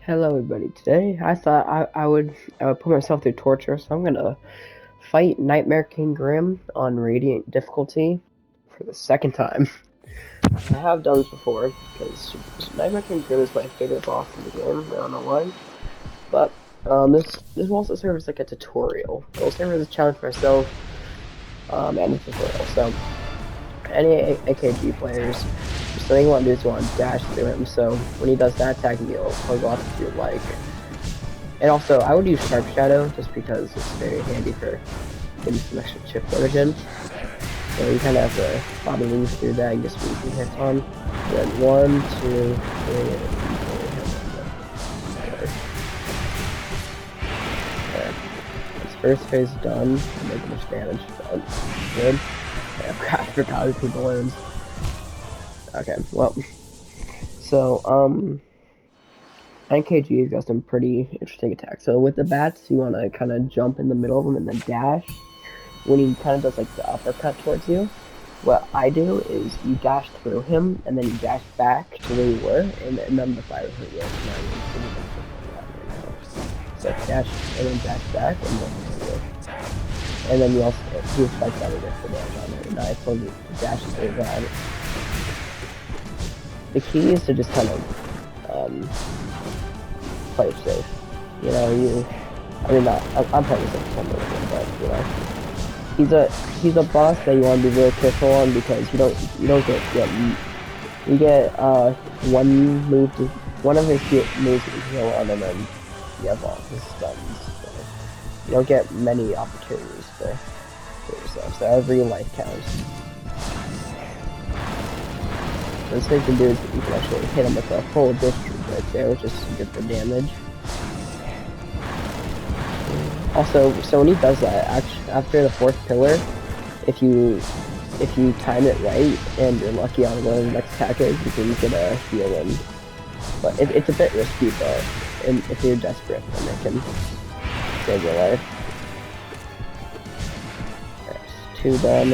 Hello everybody. Today I thought I would put myself through torture, so I'm gonna fight Nightmare King Grim on Radiant difficulty for the second time. I have done this before because Nightmare King Grim is my favorite boss in the game. I don't know why, but this will also serve as like a tutorial. It will serve as a challenge for myself and a tutorial. So any NKG players, just something you want to do is you want to dash through him. So when he does that attack, he'll go off if you like. And also, I would use Sharp Shadow just because it's very handy for getting some extra chip damage in. So you kind of have to bobby weave through that and get some easy hits on. And then 1, 2, 3, and then 4. His first phase done. Make much damage. Done. Good. Yeah, I forgot who put balloons. Okay, well. So, NKG's got some pretty interesting attacks. So with the bats, you want to kind of jump in the middle of them and then dash. When he kind of does like the uppercut towards you, what I do is you dash through him and then you dash back to where you were, and then the fire hit you. So dash and then dash back and then hit you. And then you also do a spike that with the damage on it. And I told you to dash through that. The key is to just kind of play it safe. You know, I'm playing this for some reason, but you know, he's a boss that you want to be very careful on because you don't get one of his moves to heal on, and then you have all his stuns. So you don't get many opportunities to hit yourself. So every life counts. This thing you can do is you can actually hit him with a full district right there, which is good for damage. Also, so when he does that, after the 4th pillar, if you time it right and you're lucky on one of the next attackers, you can heal him. But it's a bit risky, but if you're desperate, then it can save your life. There's 2 done.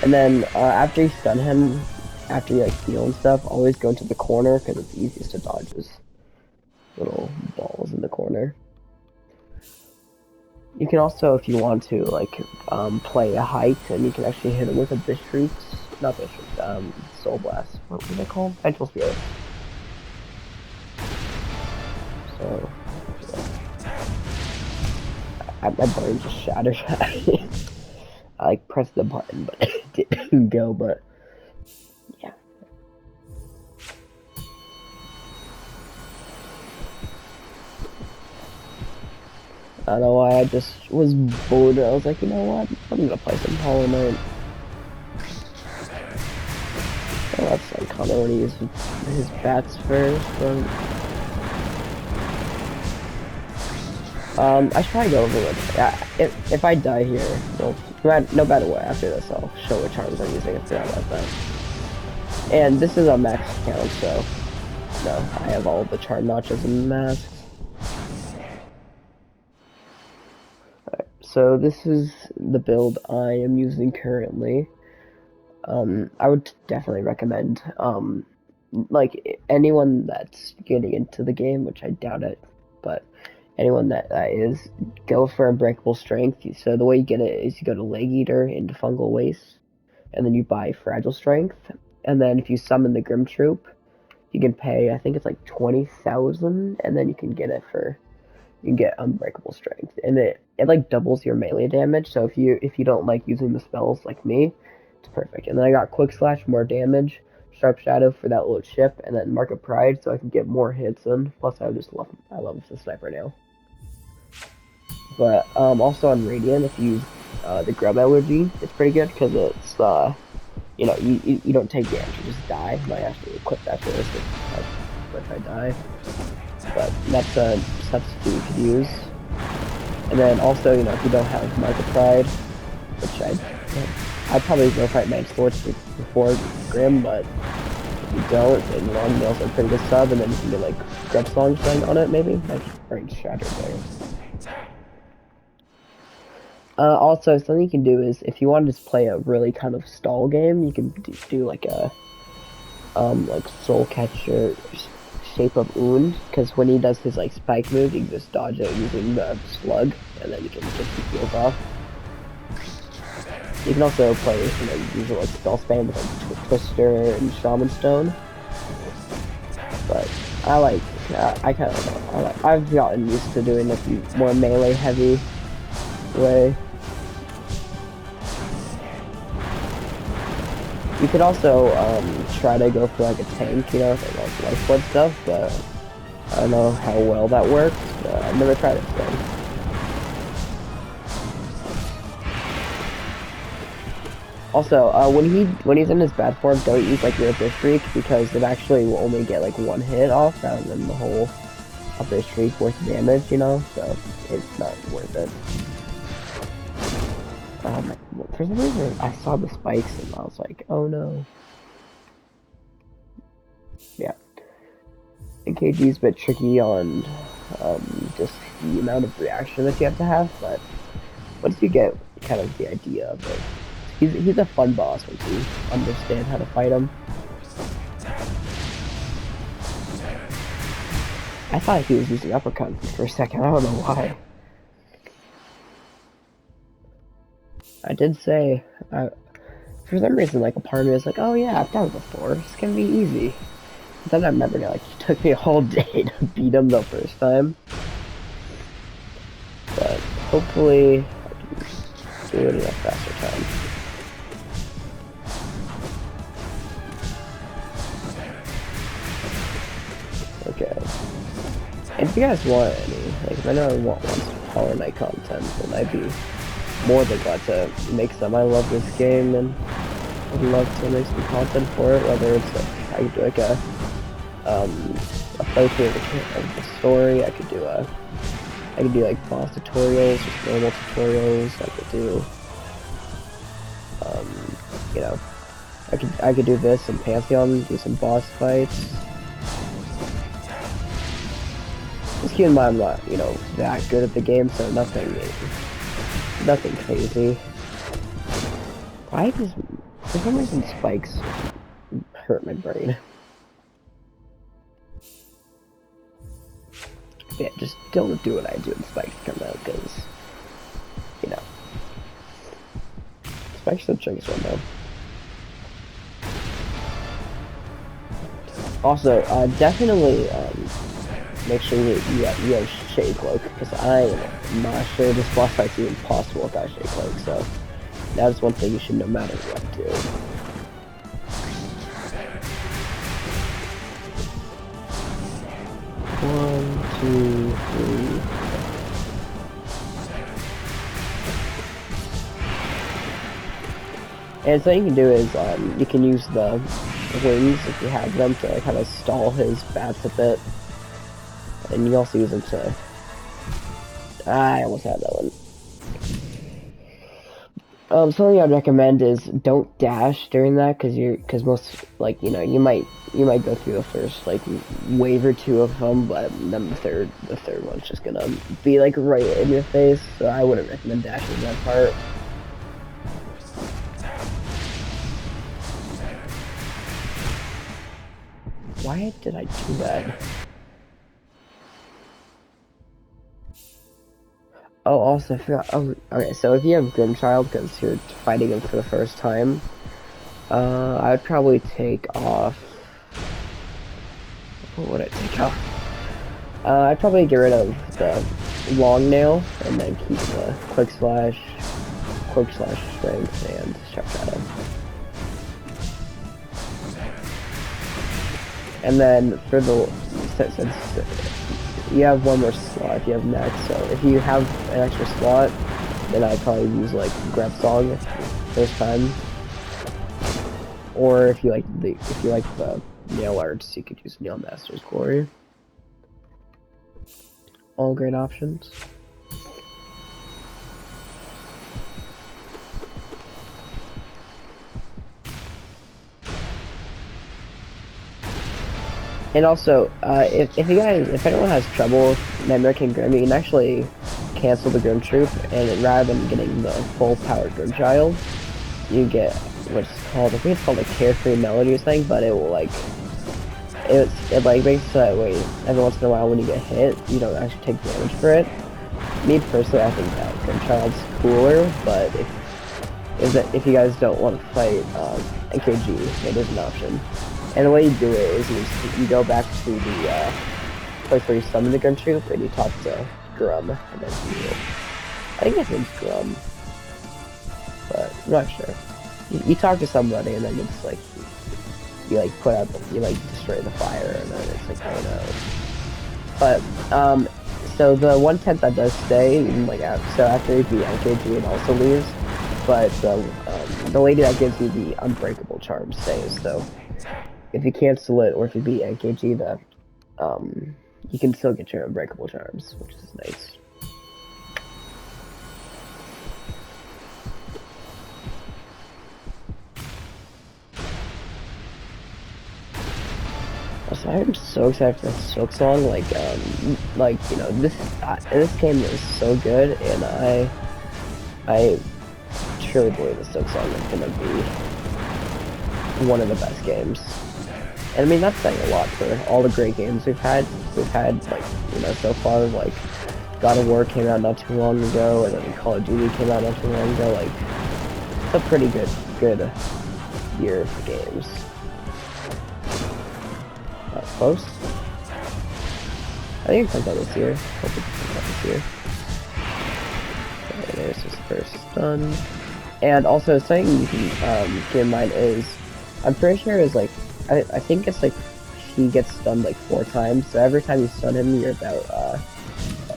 And then after you stun him, after you like heal and stuff, always go into the corner because it's easiest to dodge his little balls in the corner. You can also, if you want to, like play a height, and you can actually hit him with a not Bishop, Soul Blast. What were they called? Vengeful Spirit. So, yeah. My brain just shattered. I like pressed the button, but it didn't go. But yeah. I don't know why, I just was bored. I was like, you know what? I'm gonna play some Hollow Knight. Oh, that's like kind of when he uses his bats first. I should probably go over it. If I die here, no matter what, after this, I'll show what charms I'm using. I forgot about that. And this is a max count, so no, I have all the charm notches and masks. So this is the build I am using currently. I would definitely recommend, like, anyone that's getting into the game, which I doubt it, but anyone that is, go for Unbreakable Strength. So the way you get it is you go to Leg Eater into Fungal Waste, and then you buy Fragile Strength, and then if you summon the Grim Troop, you can pay, I think it's like 20,000, and then you can get it for... You can get Unbreakable Strength, and it like doubles your melee damage. So if you don't like using the spells like me, it's perfect. And then I got Quick Slash, more damage, Sharp Shadow for that little chip, and then Mark of Pride so I can get more hits in. Plus I love the sniper now. But also on Radiant, if you use the Grub Allergy, it's pretty good because it's you know, you don't take damage, you just die. I might actually equip that for this if I die. But that's a substitute you could use. And then also, you know, if you don't have Mark of Pride, which I'd probably go fight Mage Swords before Grim, but if you don't, then Long Nails are a pretty good sub, and then you can get like Grub Song thing on it, maybe? My brain's shattered there. Also, something you can do is, if you want to just play a really kind of stall game, you can do like a like Soul Catcher, shape of wound, because when he does his like spike move, you can just dodge it using the slug, and then you can get some heals off. You can also play usual like spell spam with like Twister and Shaman Stone. But I like, I've gotten used to doing like more melee heavy way. You could also try to go for like a tank, you know, like life blood stuff, but I don't know how well that works. I've never tried it, so. Also, when he's in his bad form, don't use like your Abyss Shriek, because it actually will only get like one hit off rather than the whole Abyss Shriek worth damage, you know, so it's not worth it. For some reason, I saw the spikes and I was like, oh no. Yeah. NKG is a bit tricky on just the amount of reaction that you have to have, but once you get kind of the idea of it, he's a fun boss once you understand how to fight him. I thought he was using uppercut for a second, I don't know why. I did say, for some reason, like, a part of me was like, oh yeah, I've done it before, it's gonna be easy. But then I remembered, like, it took me a whole day to beat him the first time. But hopefully, I can do it in a faster time. Okay. And if you guys want any, like, if I know I want Hollow Knight content, then I'd be more than glad to make some. I love this game, and I'd love to make some content for it, whether it's like, I could do like a playthrough of the story, I could do like boss tutorials, just normal tutorials, I could do, you know, I could do this in Pantheon, do some boss fights. Just keep in mind I'm not, you know, that good at the game, so nothing crazy. Why does, for some reason, spikes hurt my brain? Yeah, just don't do what I do when spikes come out, because, you know, spikes are the trickiest one, though. Also, definitely, make sure you have Shade Cloak, because I am not sure this boss fight's even possible without Shade Cloak, so that is one thing you should no matter what do. One, two, three. And so what you can do is, you can use the wings, if you have them, to kind of stall his bats a bit. And you also use them to... I almost had that one. Something I'd recommend is don't dash during that, because most, like, you know, you might go through the first, like, wave or two of them, but then the third one's just gonna be, like, right in your face, so I wouldn't recommend dashing that part. Why did I do that? Oh, also, I forgot. Oh, okay, so if you have Grimchild, because you're fighting him for the first time, I would probably take off... What would I take off? I'd probably get rid of the Long Nail, and then keep the Quick Slash, Strength, and Sharp Shadow. And then for the... since you have one more slot if you have next, so if you have an extra slot, then I'd probably use like Grab Song first time. Or if you like the Nail Arts, you could use Nail Master's Glory. All great options. And also, if anyone has trouble with Nightmare King Grim, you can actually cancel the Grim Troop, and rather than getting the full powered Grim Child, you get what's called, I think it's called a Carefree Melody or something, but it will like, it like makes it so that way every once in a while when you get hit, you don't actually take damage for it. Me personally, I think that Grimchild's cooler, but if you guys don't want to fight NKG, it is an option. And the way you do it is you go back to the place where you summon the Grimchild and you talk to Grum, and then I think his name's Grum, but I'm not sure. You talk to somebody and then it's like you like put out you like destroy the fire and then it's like, oh no. But so the 1/10 that does stay, even like so after you beat NKG it also leaves, but the lady that gives you the unbreakable charm stays. So if you cancel it or if you beat NKG, you can still get your unbreakable charms, which is nice. So I'm so excited for the Silk Song. Like you know, this game is so good, and I truly believe the Silk Song is gonna be one of the best games. And I mean, that's saying a lot for all the great games we've had. Like, you know, so far, like God of War came out not too long ago, and then Call of Duty came out not too long ago. Like, it's a pretty good year for games. Close. I think it comes out this year. Hope it comes out this year. Okay, there's his first stun. And also, something you can keep in mind is, I'm pretty sure it's like, I think it's like, he gets stunned like 4 times, so every time you stun him, you're about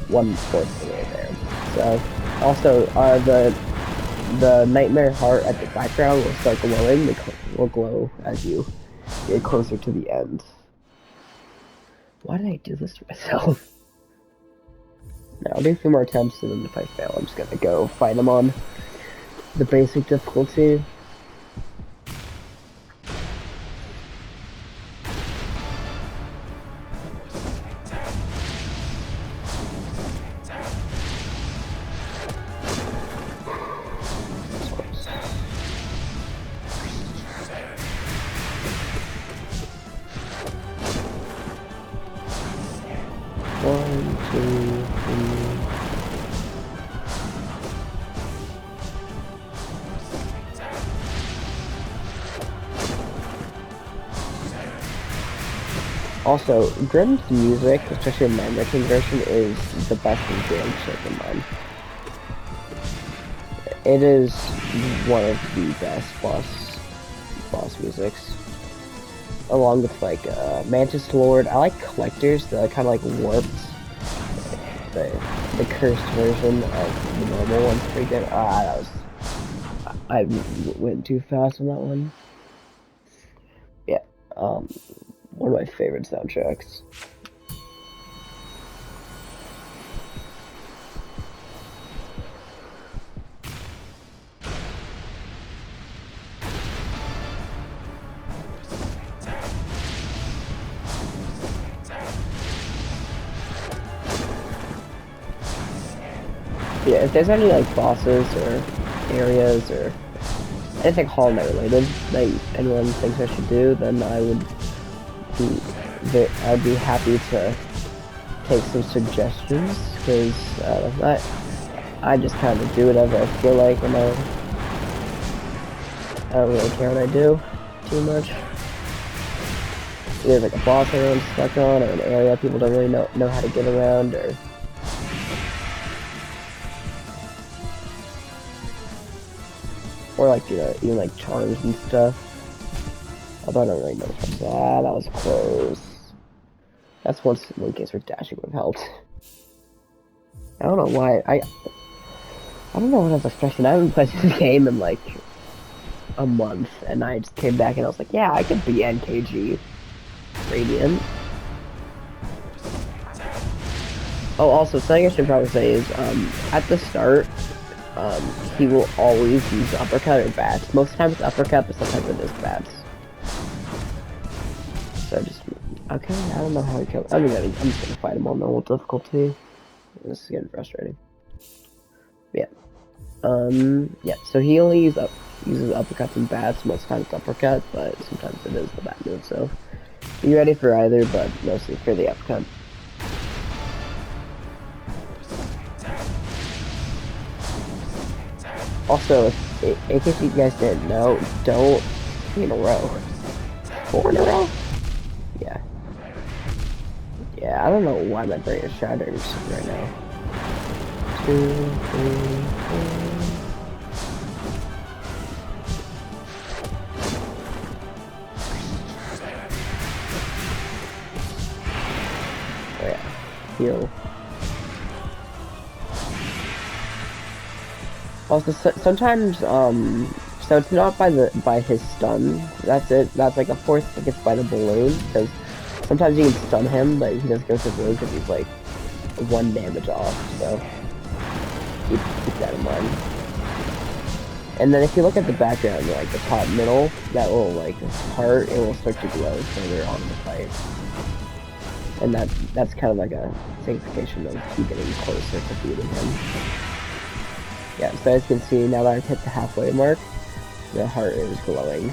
1/4 of the way there. So, also, the Nightmare Heart at the background will start glowing. It will glow as you get closer to the end. Why did I do this to myself? Now, I'll do a few more attempts, and then if I fail, I'm just gonna go fight him on the basic difficulty. One, two, three. Also, Grimm's music, especially in the American version, is the best in game shape in mine. It is one of the best boss musics. Along with like Mantis Lord. I like Collectors, the kind of like warped, the cursed version of the normal one's pretty good. I went too fast on that one. Yeah, one of my favorite soundtracks. Yeah, if there's any like bosses or areas or anything Hollow Knight related that anyone thinks I should do, then I'd be happy to take some suggestions, because I just kind of do whatever I feel like, and I don't really care what I do too much. There's like a boss everyone's stuck on, or an area people don't really know how to get around, or like, you know, even like charms and stuff. Although I don't really know the charms. Ah, that was close. That's one case where dashing would have helped. I don't know why. I don't know what I was expecting. I haven't played this game in like a month, and I just came back and I was like, yeah, I could be NKG Radiant. Oh, also, something I should probably say is, at the start, he will always use uppercut or bats. Most of the time it's uppercut, but sometimes it is bats. So just, okay, I don't know how he kills. I'm just gonna fight him on normal difficulty. This is getting frustrating. Yeah. Yeah, so he only uses uppercuts and bats. Most times it's uppercut, but sometimes it is the bat move, so Be ready for either, but mostly for the upcut. Also, in case you guys didn't know, don't 3 in a row. 4 in a row? Yeah. Yeah, I don't know why my brain is shattered right now. 2, 3, 4. Oh yeah, heal. Also, sometimes, so it's not by his stun. That's it. That's like a fourth think it's by the balloon, because sometimes you can stun him, but he doesn't go to the balloon because he's like 1 damage off. So keep that in mind. And then if you look at the background, like the top middle, that little like heart, it will start to glow further on in the fight. And that's kind of like a signification of you getting closer to beating him. Yeah, so as you can see, now that I've hit the halfway mark, the heart is glowing.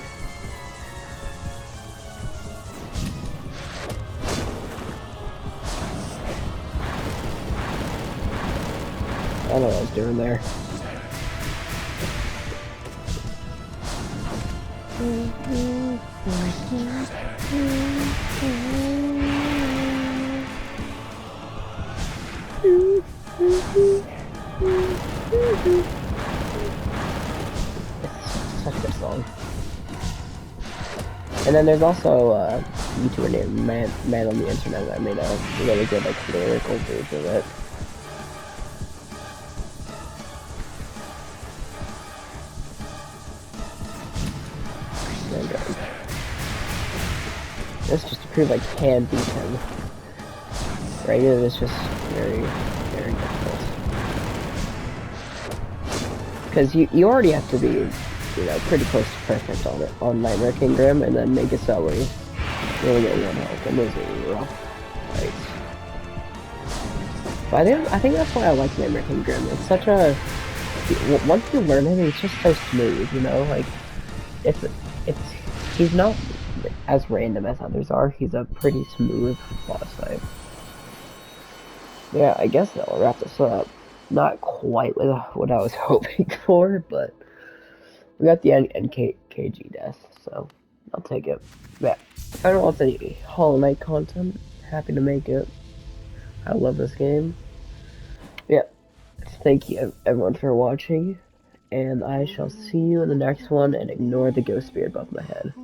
I don't know what I was doing there. It's such a good song. And then there's also a YouTuber named Man on the Internet that made a really good like lyrical version of it. And, this just to prove I can beat him. Regular is just very, very difficult. Because you already have to be, you know, pretty close to perfect on it on Nightmare King Grim, and then make it so where you only get 1 health, and those are rough fights. But I think that's why I like Nightmare King Grim. It's such a once you learn it, it's just so smooth, you know. Like he's not as random as others are. He's a pretty smooth boss fight. Yeah, I guess that'll wrap this up. Not quite what I was hoping for, but we got the NKG death, so I'll take it. Yeah, if anyone wants any Hollow Knight content, happy to make it. I love this game. Yeah, thank you everyone for watching, and I shall see you in the next one, and ignore the ghost spirit above my head.